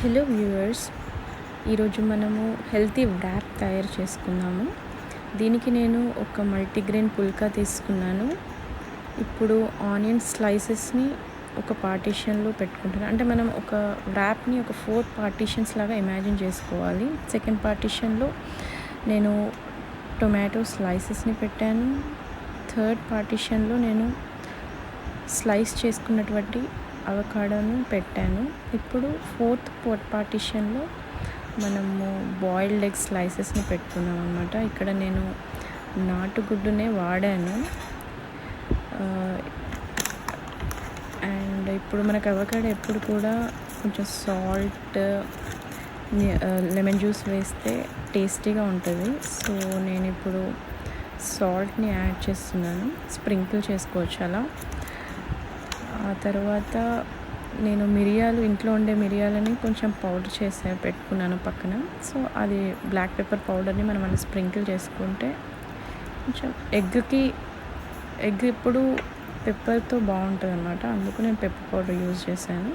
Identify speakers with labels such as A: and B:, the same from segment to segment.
A: Hello viewers, ఈరోజు మనము healthy wrap తయారు చేసుకుందాము. దీనికి నేను ఒక మల్టీగ్రెయిన్ పుల్కా తీసుకున్నాను. ఇప్పుడు ఆనియన్ స్లైసెస్ని ఒక పార్టీషన్లో పెట్టుకుంటున్నాను. అంటే మనం ఒక వ్రాప్ని ఒక 4 పార్టీషన్స్ లాగా ఇమాజిన్ చేసుకోవాలి. సెకండ్ పార్టీషన్లో నేను టొమాటో స్లైసెస్ని పెట్టాను. థర్డ్ పార్టీషన్లో నేను స్లైస్ చేసుకున్నటువంటి అవకాడోను పెట్టాను. ఇప్పుడు ఫోర్త్ పార్టీషన్లో మనము బాయిల్డ్ ఎగ్ స్లైసెస్ని పెట్టుకున్నాం అనమాట. ఇక్కడ నేను నాటుగుడ్డునే వాడాను. అండ్ ఇప్పుడు మనకు అవకాడో ఎప్పుడు కూడా కొంచెం సాల్ట్, లెమన్ జ్యూస్ వేస్తే టేస్టీగా ఉంటుంది. సో నేను ఇప్పుడు సాల్ట్ని యాడ్ చేస్తున్నాను. స్ప్రింకిల్ చేసుకోవచ్చు అలా. ఆ తర్వాత నేను మిరియాలు, ఇంట్లో ఉండే మిరియాలని కొంచెం పౌడర్ చేసి పెట్టుకున్నాను పక్కన. సో అది బ్లాక్ పెప్పర్ పౌడర్ని మనం అలా స్ప్రింకిల్ చేసుకుంటే కొంచెం ఎగ్ ఇప్పుడు పెప్పర్తో బాగుంటుంది అనమాట. అందుకు నేను పెప్పర్ పౌడర్ యూజ్ చేశాను.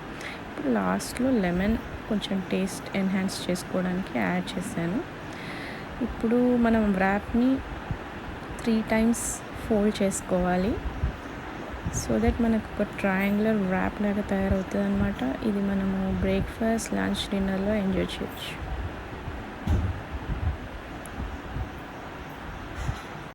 A: ఇప్పుడు లాస్ట్లో లెమన్ కొంచెం టేస్ట్ ఎన్హాన్స్ చేసుకోవడానికి యాడ్ చేశాను. ఇప్పుడు మనం వ్రాప్ని 3 times ఫోల్డ్ చేసుకోవాలి. సో దట్ మనకు ఒక ట్రయాంగులర్ వ్రాప్ లాగా తయారవుతుంది అనమాట. ఇది మనము బ్రేక్ఫాస్ట్, లంచ్, డిన్నర్లో ఎంజాయ్ చేయొచ్చు.